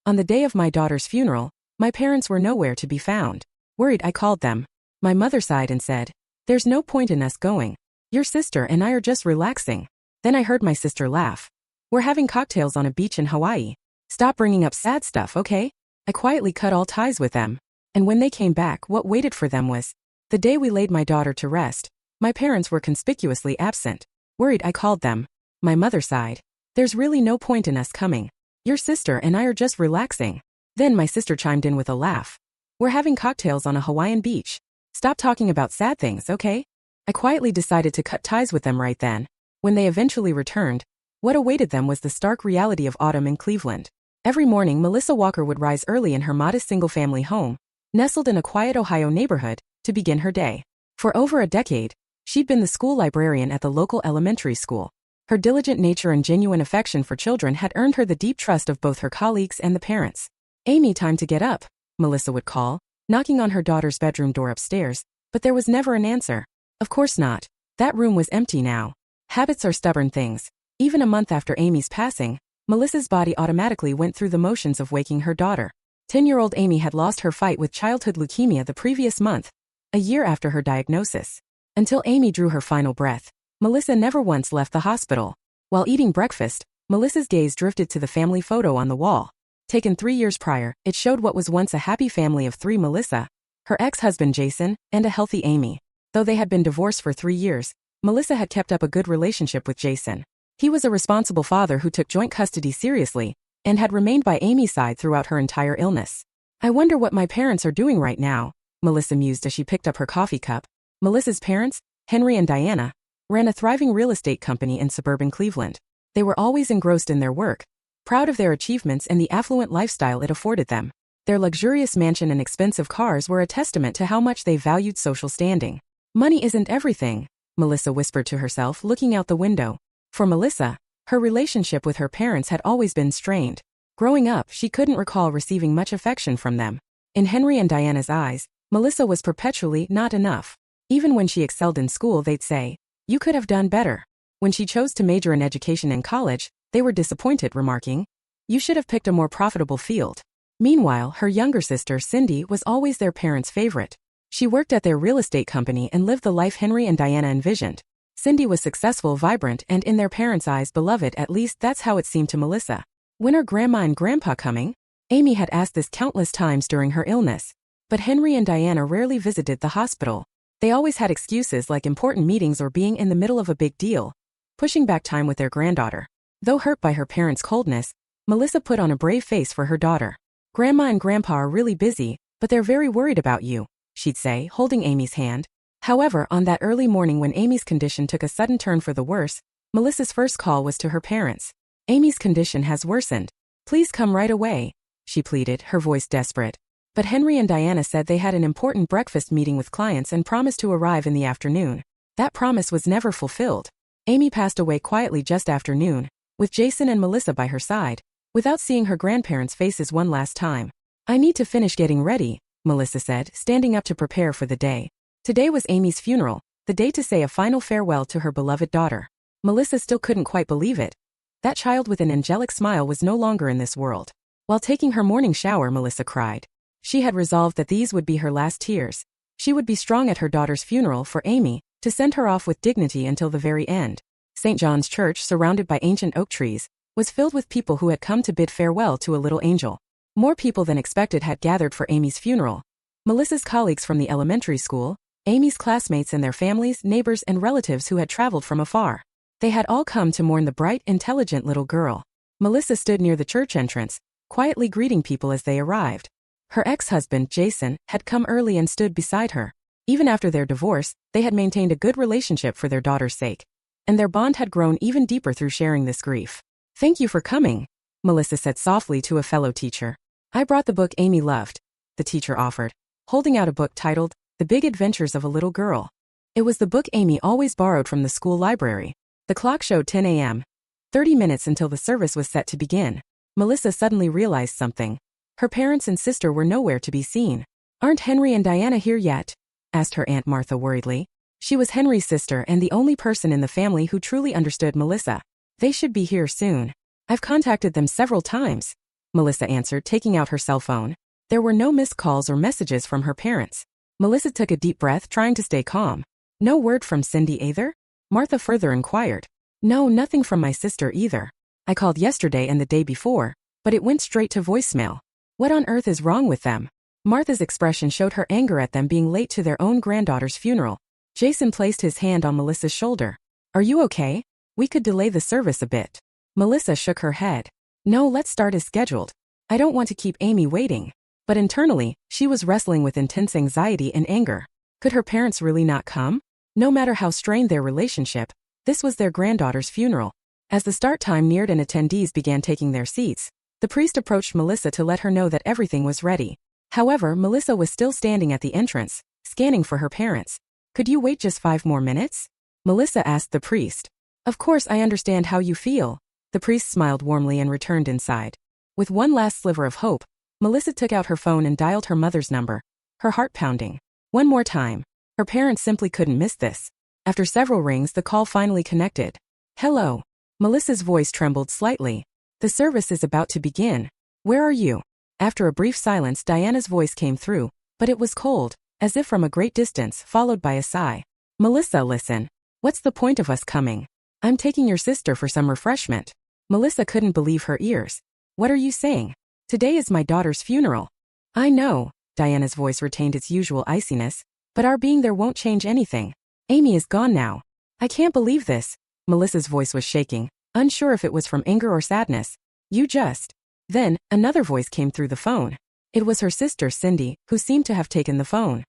On the day of my daughter's funeral, my parents were nowhere to be found. Worried, I called them. My mother sighed and said, "There's no point in us going. Your sister and I are just relaxing." Then I heard my sister laugh. "We're having cocktails on a beach in Hawaii. Stop bringing up sad stuff, okay?" I quietly cut all ties with them. And when they came back, what waited for them was the day we laid my daughter to rest. My parents were conspicuously absent. Worried, I called them. My mother sighed. "There's really no point in us coming. Your sister and I are just relaxing." Then my sister chimed in with a laugh. "We're having cocktails on a Hawaiian beach. Stop talking about sad things, okay?" I quietly decided to cut ties with them right then. When they eventually returned, what awaited them was the stark reality of autumn in Cleveland. Every morning, Melissa Walker would rise early in her modest single-family home, nestled in a quiet Ohio neighborhood, to begin her day. For over a decade, she'd been the school librarian at the local elementary school. Her diligent nature and genuine affection for children had earned her the deep trust of both her colleagues and the parents. "Amy, time to get up," Melissa would call, knocking on her daughter's bedroom door upstairs, but there was never an answer. Of course not. That room was empty now. Habits are stubborn things. Even a month after Amy's passing, Melissa's body automatically went through the motions of waking her daughter. 10-year-old Amy had lost her fight with childhood leukemia the previous month, a year after her diagnosis. Until Amy drew her final breath, Melissa never once left the hospital. While eating breakfast, Melissa's gaze drifted to the family photo on the wall. Taken 3 years prior, it showed what was once a happy family of 3: Melissa, her ex-husband Jason, and a healthy Amy. Though they had been divorced for 3 years, Melissa had kept up a good relationship with Jason. He was a responsible father who took joint custody seriously, and had remained by Amy's side throughout her entire illness. "I wonder what my parents are doing right now," Melissa mused as she picked up her coffee cup. Melissa's parents, Henry and Diana, ran a thriving real estate company in suburban Cleveland. They were always engrossed in their work, proud of their achievements and the affluent lifestyle it afforded them. Their luxurious mansion and expensive cars were a testament to how much they valued social standing. "Money isn't everything," Melissa whispered to herself, looking out the window. For Melissa, her relationship with her parents had always been strained. Growing up, she couldn't recall receiving much affection from them. In Henry and Diana's eyes, Melissa was perpetually not enough. Even when she excelled in school, they'd say, "You could have done better." When she chose to major in education in college, they were disappointed, remarking, "You should have picked a more profitable field." Meanwhile, her younger sister, Cindy, was always their parents' favorite. She worked at their real estate company and lived the life Henry and Diana envisioned. Cindy was successful, vibrant, and in their parents' eyes beloved, at least that's how it seemed to Melissa. "When are Grandma and Grandpa coming?" Amy had asked this countless times during her illness. But Henry and Diana rarely visited the hospital. They always had excuses like important meetings or being in the middle of a big deal, pushing back time with their granddaughter. Though hurt by her parents' coldness, Melissa put on a brave face for her daughter. "Grandma and Grandpa are really busy, but they're very worried about you," she'd say, holding Amy's hand. However, on that early morning when Amy's condition took a sudden turn for the worse, Melissa's first call was to her parents. "Amy's condition has worsened. Please come right away," she pleaded, her voice desperate. But Henry and Diana said they had an important breakfast meeting with clients and promised to arrive in the afternoon. That promise was never fulfilled. Amy passed away quietly just after noon, with Jason and Melissa by her side, without seeing her grandparents' faces one last time. "I need to finish getting ready," Melissa said, standing up to prepare for the day. Today was Amy's funeral, the day to say a final farewell to her beloved daughter. Melissa still couldn't quite believe it. That child with an angelic smile was no longer in this world. While taking her morning shower, Melissa cried. She had resolved that these would be her last tears. She would be strong at her daughter's funeral for Amy, to send her off with dignity until the very end. St. John's Church, surrounded by ancient oak trees, was filled with people who had come to bid farewell to a little angel. More people than expected had gathered for Amy's funeral. Melissa's colleagues from the elementary school, Amy's classmates and their families, neighbors, and relatives who had traveled from afar. They had all come to mourn the bright, intelligent little girl. Melissa stood near the church entrance, quietly greeting people as they arrived. Her ex-husband, Jason, had come early and stood beside her. Even after their divorce, they had maintained a good relationship for their daughter's sake. And their bond had grown even deeper through sharing this grief. "Thank you for coming," Melissa said softly to a fellow teacher. "I brought the book Amy loved," the teacher offered, holding out a book titled, The Big Adventures of a Little Girl. It was the book Amy always borrowed from the school library. The clock showed 10 a.m. 30 minutes until the service was set to begin. Melissa suddenly realized something. Her parents and sister were nowhere to be seen. "Aren't Henry and Diana here yet?" asked her Aunt Martha worriedly. She was Henry's sister and the only person in the family who truly understood Melissa. "They should be here soon. I've contacted them several times," Melissa answered, taking out her cell phone. There were no missed calls or messages from her parents. Melissa took a deep breath, trying to stay calm. No word from Cindy either? Martha further inquired. No, nothing from my sister either. I called yesterday and the day before, but it went straight to voicemail. What on earth is wrong with them? Martha's expression showed her anger at them being late to their own granddaughter's funeral. Jason placed his hand on Melissa's shoulder. Are you okay? We could delay the service a bit. Melissa shook her head. No, let's start as scheduled. I don't want to keep Amy waiting. But internally, she was wrestling with intense anxiety and anger. Could her parents really not come? No matter how strained their relationship, this was their granddaughter's funeral. As the start time neared and attendees began taking their seats, the priest approached Melissa to let her know that everything was ready. However, Melissa was still standing at the entrance, scanning for her parents. Could you wait just 5 more minutes? Melissa asked the priest. Of course, I understand how you feel. The priest smiled warmly and returned inside. With one last sliver of hope, Melissa took out her phone and dialed her mother's number, her heart pounding. One more time. Her parents simply couldn't miss this. After several rings, the call finally connected. Hello. Melissa's voice trembled slightly. The service is about to begin. Where are you? After a brief silence, Diana's voice came through, but it was cold, as if from a great distance, followed by a sigh. Melissa, listen. What's the point of us coming? I'm taking your sister for some refreshment. Melissa couldn't believe her ears. What are you saying? Today is my daughter's funeral. I know, Diana's voice retained its usual iciness, but our being there won't change anything. Amy is gone now. I can't believe this. Melissa's voice was shaking, unsure if it was from anger or sadness. You just. Then, another voice came through the phone. It was her sister, Cindy, who seemed to have taken the phone.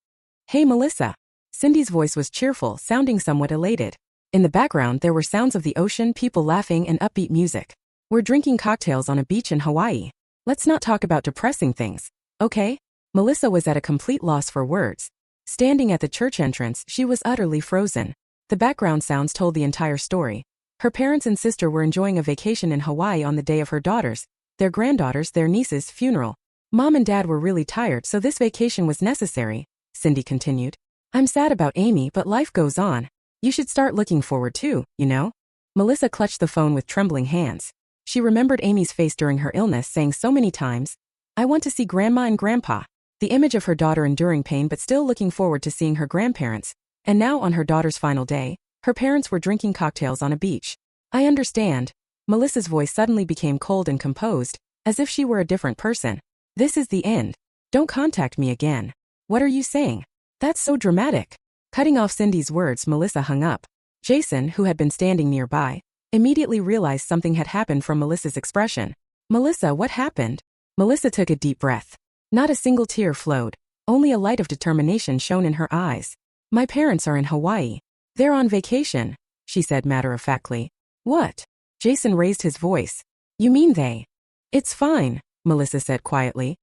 Hey, Melissa. Cindy's voice was cheerful, sounding somewhat elated. In the background, there were sounds of the ocean, people laughing, and upbeat music. We're drinking cocktails on a beach in Hawaii. Let's not talk about depressing things, okay? Melissa was at a complete loss for words. Standing at the church entrance, she was utterly frozen. The background sounds told the entire story. Her parents and sister were enjoying a vacation in Hawaii on the day of her daughter's, their granddaughter's, their niece's funeral. Mom and Dad were really tired, so this vacation was necessary, Cindy continued. I'm sad about Amy, but life goes on. You should start looking forward too, you know? Melissa clutched the phone with trembling hands. She remembered Amy's face during her illness, saying so many times, I want to see Grandma and Grandpa. The image of her daughter enduring pain but still looking forward to seeing her grandparents. And now on her daughter's final day, her parents were drinking cocktails on a beach. I understand. Melissa's voice suddenly became cold and composed, as if she were a different person. This is the end. Don't contact me again. What are you saying? That's so dramatic. Cutting off Cindy's words, Melissa hung up. Jason, who had been standing nearby, immediately realized something had happened from Melissa's expression. Melissa, what happened? Melissa took a deep breath. Not a single tear flowed, only a light of determination shone in her eyes. My parents are in Hawaii. They're on vacation, she said matter-of-factly. What? Jason raised his voice. You mean they? It's fine, Melissa said quietly.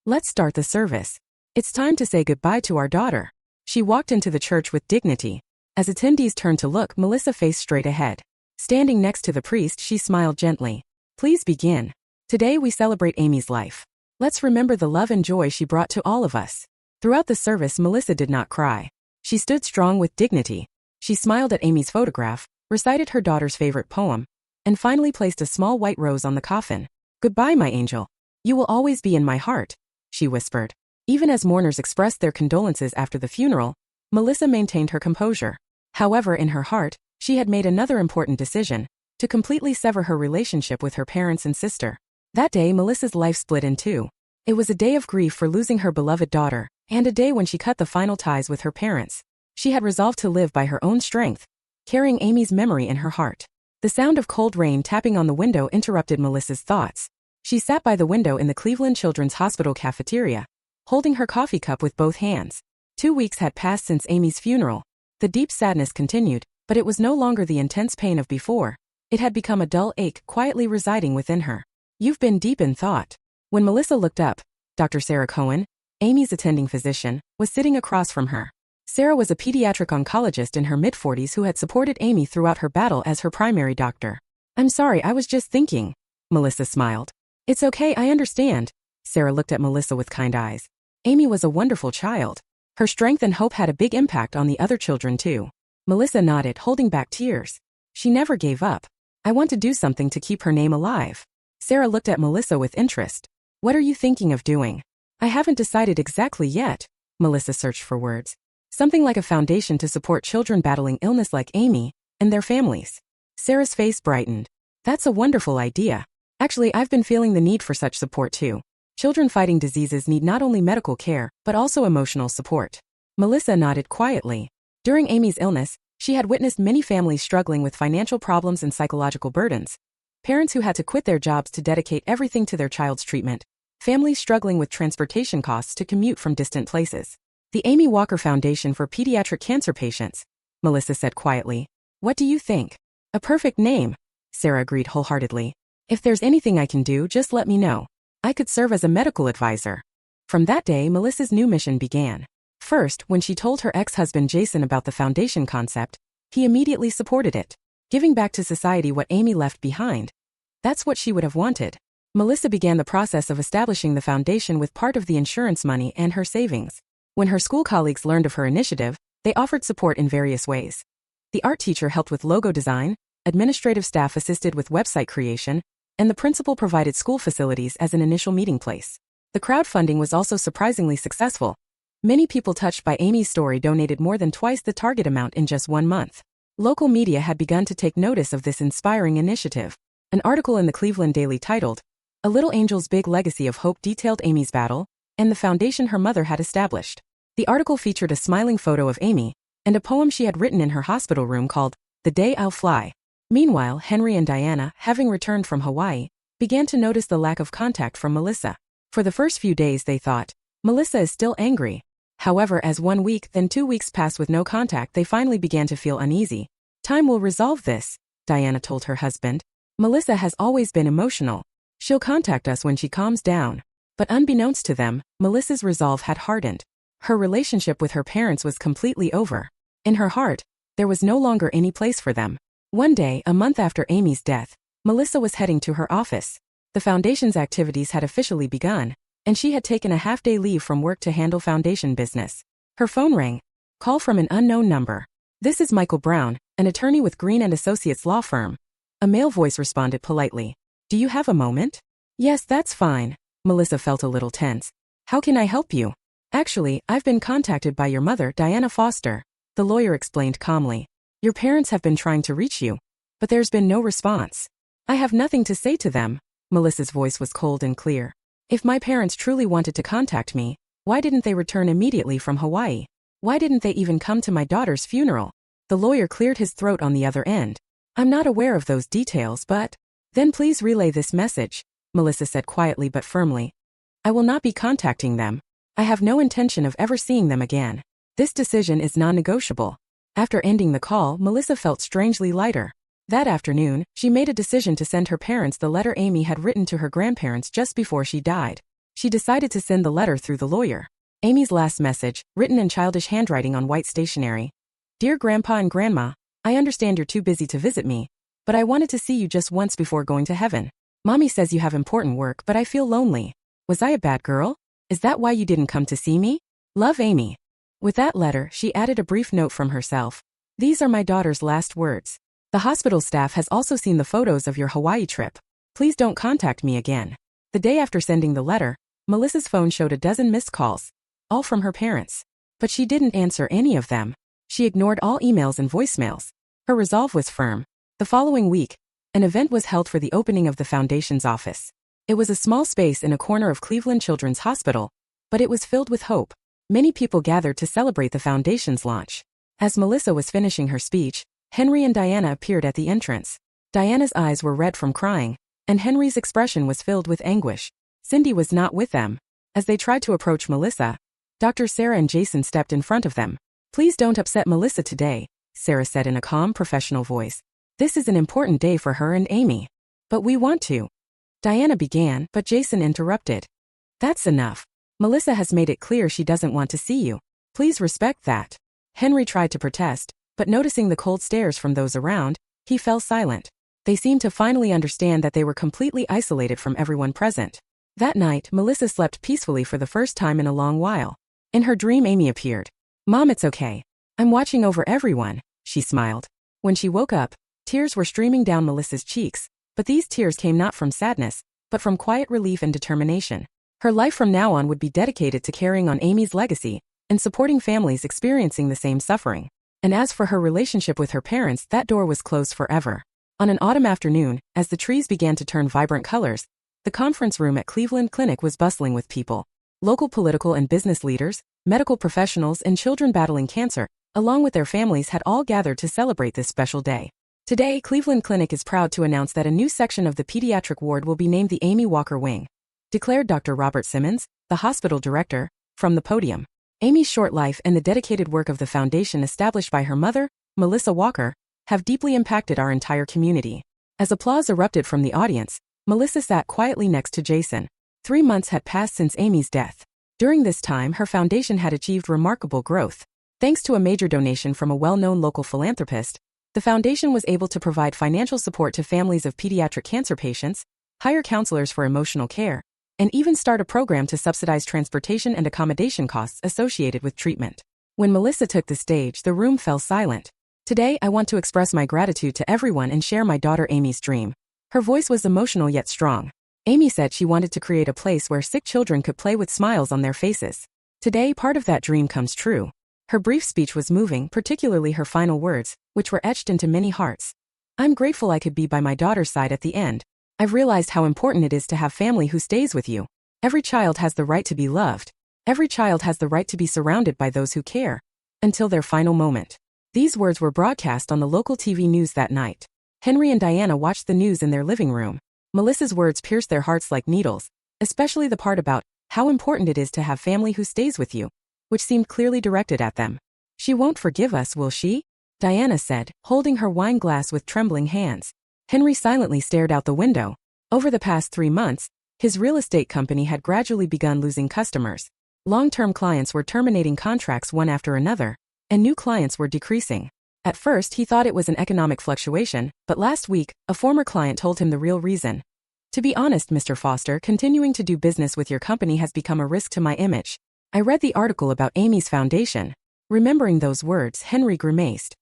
Let's start the service. It's time to say goodbye to our daughter. She walked into the church with dignity. As attendees turned to look, Melissa faced straight ahead. Standing next to the priest, she smiled gently. Please begin. Today we celebrate Amy's life. Let's remember the love and joy she brought to all of us. Throughout the service, Melissa did not cry. She stood strong with dignity. She smiled at Amy's photograph, recited her daughter's favorite poem, and finally placed a small white rose on the coffin. Goodbye, my angel. You will always be in my heart, she whispered. Even as mourners expressed their condolences after the funeral, Melissa maintained her composure. However, in her heart, she had made another important decision, to completely sever her relationship with her parents and sister. That day, Melissa's life split in two. It was a day of grief for losing her beloved daughter, and a day when she cut the final ties with her parents. She had resolved to live by her own strength, carrying Amy's memory in her heart. The sound of cold rain tapping on the window interrupted Melissa's thoughts. She sat by the window in the Cleveland Children's Hospital cafeteria, holding her coffee cup with both hands. 2 weeks had passed since Amy's funeral. The deep sadness continued, but it was no longer the intense pain of before. It had become a dull ache quietly residing within her. You've been deep in thought. When Melissa looked up, Dr. Sarah Cohen, Amy's attending physician, was sitting across from her. Sarah was a pediatric oncologist in her mid-40s who had supported Amy throughout her battle as her primary doctor. I'm sorry, I was just thinking. Melissa smiled. It's okay, I understand. Sarah looked at Melissa with kind eyes. Amy was a wonderful child. Her strength and hope had a big impact on the other children too. Melissa nodded, holding back tears. She never gave up. I want to do something to keep her name alive. Sarah looked at Melissa with interest. What are you thinking of doing? I haven't decided exactly yet. Melissa searched for words. Something like a foundation to support children battling illness like Amy and their families. Sarah's face brightened. That's a wonderful idea. Actually, I've been feeling the need for such support too. Children fighting diseases need not only medical care, but also emotional support. Melissa nodded quietly. During Amy's illness, she had witnessed many families struggling with financial problems and psychological burdens. Parents who had to quit their jobs to dedicate everything to their child's treatment. Families struggling with transportation costs to commute from distant places. The Amy Walker Foundation for Pediatric Cancer Patients, Melissa said quietly. What do you think? A perfect name, Sarah agreed wholeheartedly. If there's anything I can do, just let me know. I could serve as a medical advisor. From that day, Melissa's new mission began. First, when she told her ex-husband Jason about the foundation concept, he immediately supported it. Giving back to society what Amy left behind. That's what she would have wanted. Melissa began the process of establishing the foundation with part of the insurance money and her savings. When her school colleagues learned of her initiative, they offered support in various ways. The art teacher helped with logo design, administrative staff assisted with website creation, and the principal provided school facilities as an initial meeting place. The crowdfunding was also surprisingly successful. Many people touched by Amy's story donated more than twice the target amount in just 1 month. Local media had begun to take notice of this inspiring initiative. An article in the Cleveland Daily titled, "A Little Angel's Big Legacy of Hope" detailed Amy's battle and the foundation her mother had established. The article featured a smiling photo of Amy and a poem she had written in her hospital room called, "The Day I'll Fly." Meanwhile, Henry and Diana, having returned from Hawaii, began to notice the lack of contact from Melissa. For the first few days they thought, Melissa is still angry. However, as 1 week, then 2 weeks passed with no contact, they finally began to feel uneasy. Time will resolve this, Diana told her husband. Melissa has always been emotional. She'll contact us when she calms down. But unbeknownst to them, Melissa's resolve had hardened. Her relationship with her parents was completely over. In her heart, there was no longer any place for them. One day, a month after Amy's death, Melissa was heading to her office. The foundation's activities had officially begun, and she had taken a half-day leave from work to handle foundation business. Her phone rang. Call from an unknown number. This is Michael Brown, an attorney with Green and Associates law firm. A male voice responded politely. Do you have a moment? Yes, that's fine. Melissa felt a little tense. How can I help you? Actually, I've been contacted by your mother, Diana Foster. The lawyer explained calmly. Your parents have been trying to reach you, but there's been no response. I have nothing to say to them. Melissa's voice was cold and clear. If my parents truly wanted to contact me, why didn't they return immediately from Hawaii? Why didn't they even come to my daughter's funeral? The lawyer cleared his throat on the other end. I'm not aware of those details, but... Then please relay this message, Melissa said quietly but firmly. I will not be contacting them. I have no intention of ever seeing them again. This decision is non-negotiable. After ending the call, Melissa felt strangely lighter. That afternoon, she made a decision to send her parents the letter Amy had written to her grandparents just before she died. She decided to send the letter through the lawyer. Amy's last message, written in childish handwriting on white stationery. Dear Grandpa and Grandma, I understand you're too busy to visit me, but I wanted to see you just once before going to heaven. Mommy says you have important work, but I feel lonely. Was I a bad girl? Is that why you didn't come to see me? Love, Amy. With that letter, she added a brief note from herself. These are my daughter's last words. The hospital staff has also seen the photos of your Hawaii trip. Please don't contact me again. The day after sending the letter, Melissa's phone showed a dozen missed calls, all from her parents. But she didn't answer any of them. She ignored all emails and voicemails. Her resolve was firm. The following week, an event was held for the opening of the foundation's office. It was a small space in a corner of Cleveland Children's Hospital, but it was filled with hope. Many people gathered to celebrate the foundation's launch. As Melissa was finishing her speech, Henry and Diana appeared at the entrance. Diana's eyes were red from crying, and Henry's expression was filled with anguish. Cindy was not with them. As they tried to approach Melissa, Dr. Sarah and Jason stepped in front of them. Please don't upset Melissa today, Sarah said in a calm, professional voice. This is an important day for her and Amy. But we want to. Diana began, but Jason interrupted. That's enough. Melissa has made it clear she doesn't want to see you. Please respect that. Henry tried to protest, but noticing the cold stares from those around, he fell silent. They seemed to finally understand that they were completely isolated from everyone present. That night, Melissa slept peacefully for the first time in a long while. In her dream, Amy appeared. Mom, it's okay. I'm watching over everyone, she smiled. When she woke up, tears were streaming down Melissa's cheeks, but these tears came not from sadness, but from quiet relief and determination. Her life from now on would be dedicated to carrying on Amy's legacy and supporting families experiencing the same suffering. And as for her relationship with her parents, that door was closed forever. On an autumn afternoon, as the trees began to turn vibrant colors, the conference room at Cleveland Clinic was bustling with people. Local political and business leaders, medical professionals, and children battling cancer, along with their families, had all gathered to celebrate this special day. Today, Cleveland Clinic is proud to announce that a new section of the pediatric ward will be named the Amy Walker Wing, declared Dr. Robert Simmons, the hospital director, from the podium. Amy's short life and the dedicated work of the foundation established by her mother, Melissa Walker, have deeply impacted our entire community. As applause erupted from the audience, Melissa sat quietly next to Jason. 3 months had passed since Amy's death. During this time, her foundation had achieved remarkable growth. Thanks to a major donation from a well-known local philanthropist, the foundation was able to provide financial support to families of pediatric cancer patients, hire counselors for emotional care, and even start a program to subsidize transportation and accommodation costs associated with treatment. When Melissa took the stage, the room fell silent. Today, I want to express my gratitude to everyone and share my daughter Amy's dream. Her voice was emotional yet strong. Amy said she wanted to create a place where sick children could play with smiles on their faces. Today, part of that dream comes true. Her brief speech was moving, particularly her final words, which were etched into many hearts. I'm grateful I could be by my daughter's side at the end. I've realized how important it is to have family who stays with you. Every child has the right to be loved. Every child has the right to be surrounded by those who care. Until their final moment. These words were broadcast on the local TV news that night. Henry and Diana watched the news in their living room. Melissa's words pierced their hearts like needles, especially the part about how important it is to have family who stays with you, which seemed clearly directed at them. She won't forgive us, will she? Diana said, holding her wine glass with trembling hands. Henry silently stared out the window. Over the past 3 months, his real estate company had gradually begun losing customers. Long-term clients were terminating contracts one after another, and new clients were decreasing. At first, he thought it was an economic fluctuation, but last week, a former client told him the real reason. To be honest, Mr. Foster, continuing to do business with your company has become a risk to my image. I read the article about Amy's foundation. Remembering those words, Henry grimaced.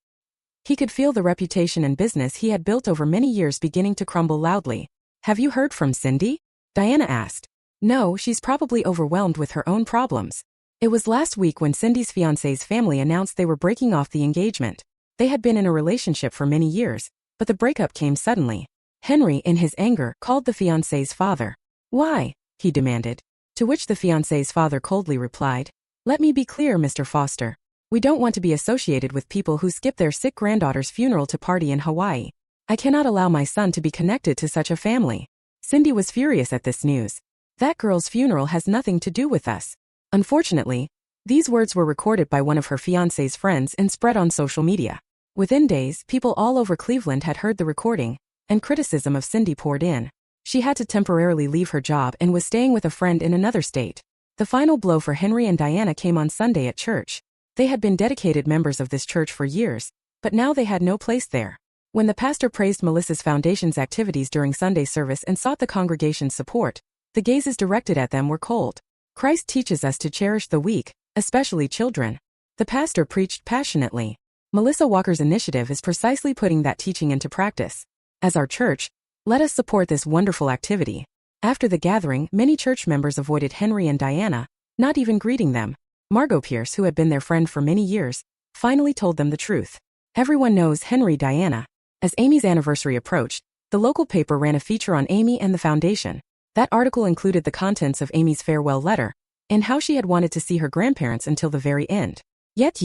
He could feel the reputation and business he had built over many years beginning to crumble loudly. Have you heard from Cindy? Diana asked. No, she's probably overwhelmed with her own problems. It was last week when Cindy's fiancé's family announced they were breaking off the engagement. They had been in a relationship for many years, but the breakup came suddenly. Henry, in his anger, called the fiancé's father. Why? He demanded. To which the fiancé's father coldly replied, Let me be clear, Mr. Foster. We don't want to be associated with people who skip their sick granddaughter's funeral to party in Hawaii. I cannot allow my son to be connected to such a family. Cindy was furious at this news. That girl's funeral has nothing to do with us. Unfortunately, these words were recorded by one of her fiancé's friends and spread on social media. Within days, people all over Cleveland had heard the recording, and criticism of Cindy poured in. She had to temporarily leave her job and was staying with a friend in another state. The final blow for Henry and Diana came on Sunday at church. They had been dedicated members of this church for years, but now they had no place there. When the pastor praised Melissa's foundation's activities during Sunday service and sought the congregation's support, the gazes directed at them were cold. Christ teaches us to cherish the weak, especially children. The pastor preached passionately. Melissa Walker's initiative is precisely putting that teaching into practice. As our church, let us support this wonderful activity. After the gathering, many church members avoided Henry and Diana, not even greeting them. Margot Pierce, who had been their friend for many years, finally told them the truth. Everyone knows Henry Diana. As Amy's anniversary approached, the local paper ran a feature on Amy and the foundation. That article included the contents of Amy's farewell letter, and how she had wanted to see her grandparents until the very end. Yet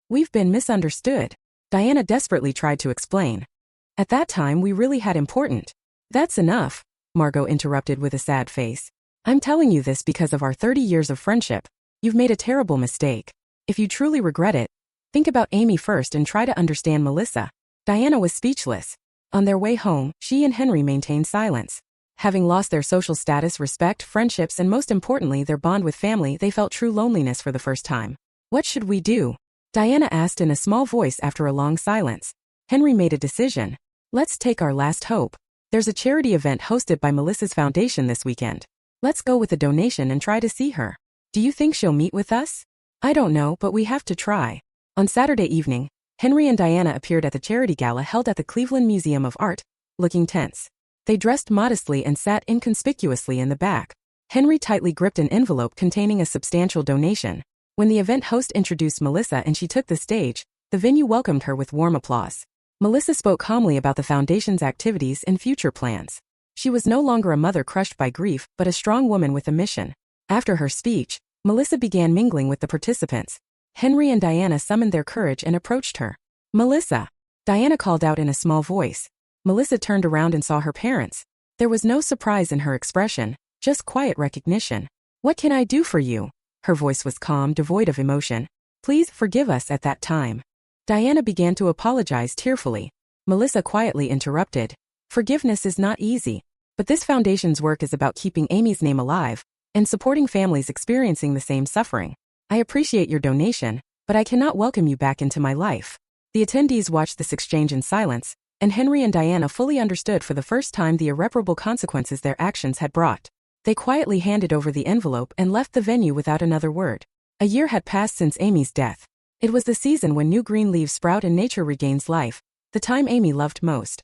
we've been misunderstood. Diana desperately tried to explain. At that time we really had important. That's enough, Margot interrupted with a sad face. I'm telling you this because of our 30 years of friendship. You've made a terrible mistake. If you truly regret it, think about Amy first and try to understand Melissa. Diana was speechless. On their way home, she and Henry maintained silence. Having lost their social status, respect, friendships, and most importantly their bond with family, they felt true loneliness for the first time. What should we do? Diana asked in a small voice after a long silence. Henry made a decision. Let's take our last hope. There's a charity event hosted by Melissa's foundation this weekend. Let's go with a donation and try to see her. Do you think she'll meet with us? I don't know, but we have to try. On Saturday evening, Henry and Diana appeared at the charity gala held at the Cleveland Museum of Art, looking tense. They dressed modestly and sat inconspicuously in the back. Henry tightly gripped an envelope containing a substantial donation. When the event host introduced Melissa and she took the stage, the venue welcomed her with warm applause. Melissa spoke calmly about the foundation's activities and future plans. She was no longer a mother crushed by grief, but a strong woman with a mission. After her speech, Melissa began mingling with the participants. Henry and Diana summoned their courage and approached her. "Melissa!" Diana called out in a small voice. Melissa turned around and saw her parents. There was no surprise in her expression, just quiet recognition. "What can I do for you?" Her voice was calm, devoid of emotion. "Please forgive us at that time." Diana began to apologize tearfully. Melissa quietly interrupted. "Forgiveness is not easy, but this foundation's work is about keeping Amy's name alive and supporting families experiencing the same suffering. I appreciate your donation, but I cannot welcome you back into my life." The attendees watched this exchange in silence, and Henry and Diana fully understood for the first time the irreparable consequences their actions had brought. They quietly handed over the envelope and left the venue without another word. A year had passed since Amy's death. It was the season when new green leaves sprout and nature regains life, the time Amy loved most.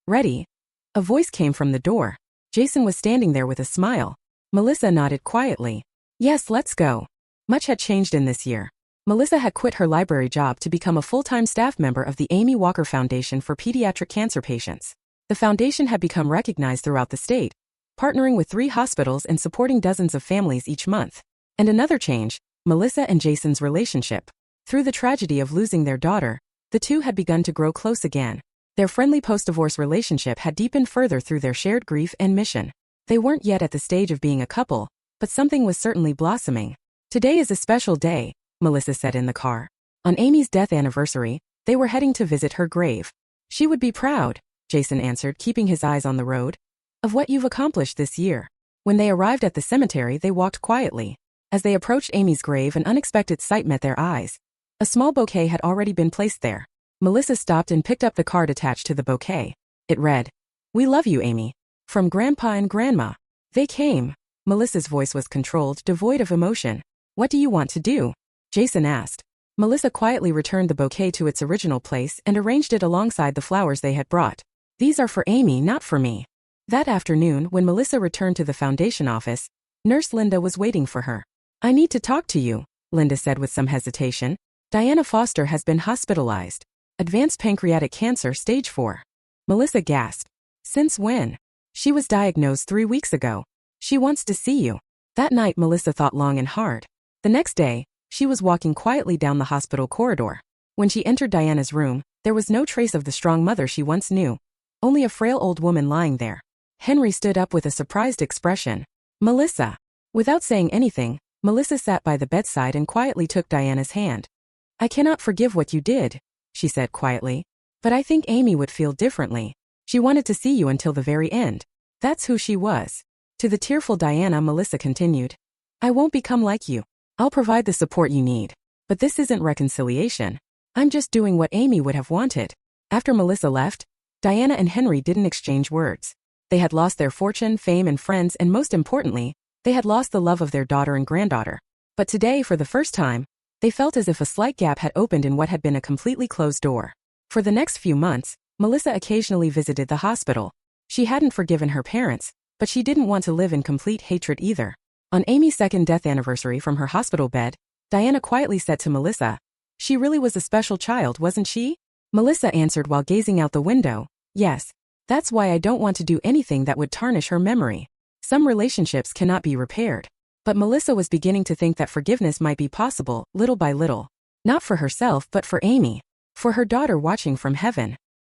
"Ready?" A voice came from the door. Jason was standing there with a smile. Melissa nodded quietly. "Yes, let's go." Much had changed in this year. Melissa had quit her library job to become a full-time staff member of the Amy Walker Foundation for Pediatric Cancer Patients. The foundation had become recognized throughout the state, partnering with 3 hospitals and supporting dozens of families each month. And another change, Melissa and Jason's relationship. Through the tragedy of losing their daughter, the two had begun to grow close again. Their friendly post-divorce relationship had deepened further through their shared grief and mission. They weren't yet at the stage of being a couple, but something was certainly blossoming. "Today is a special day," Melissa said in the car. On Amy's death anniversary, they were heading to visit her grave. "She would be proud," Jason answered, keeping his eyes on the road, "of what you've accomplished this year." When they arrived at the cemetery, they walked quietly. As they approached Amy's grave, an unexpected sight met their eyes. A small bouquet had already been placed there. Melissa stopped and picked up the card attached to the bouquet. It read, "We love you, Amy. From Grandpa and Grandma." They came. Melissa's voice was controlled, devoid of emotion. "What do you want to do?" Jason asked. Melissa quietly returned the bouquet to its original place and arranged it alongside the flowers they had brought. "These are for Amy, not for me." That afternoon, when Melissa returned to the foundation office, Nurse Linda was waiting for her. "I need to talk to you," Linda said with some hesitation. "Diana Foster has been hospitalized. Advanced pancreatic cancer, stage 4. Melissa gasped. "Since when?" "She was diagnosed 3 weeks ago. She wants to see you." That night, Melissa thought long and hard. The next day, she was walking quietly down the hospital corridor. When she entered Diana's room, there was no trace of the strong mother she once knew. Only a frail old woman lying there. Henry stood up with a surprised expression. "Melissa." Without saying anything, Melissa sat by the bedside and quietly took Diana's hand. "I cannot forgive what you did," she said quietly. "But I think Amy would feel differently. She wanted to see you until the very end. That's who she was." To the tearful Diana, Melissa continued, "I won't become like you. I'll provide the support you need. But this isn't reconciliation. I'm just doing what Amy would have wanted." After Melissa left, Diana and Henry didn't exchange words. They had lost their fortune, fame, and friends, and most importantly, they had lost the love of their daughter and granddaughter. But today, for the first time, they felt as if a slight gap had opened in what had been a completely closed door. For the next few months, Melissa occasionally visited the hospital. She hadn't forgiven her parents, but she didn't want to live in complete hatred either. On Amy's second death anniversary from her hospital bed, Diana quietly said to Melissa, "She really was a special child, wasn't she?" Melissa answered while gazing out the window, "Yes. That's why I don't want to do anything that would tarnish her memory. Some relationships cannot be repaired." But Melissa was beginning to think that forgiveness might be possible, little by little. Not for herself, but for Amy. For her daughter watching from heaven.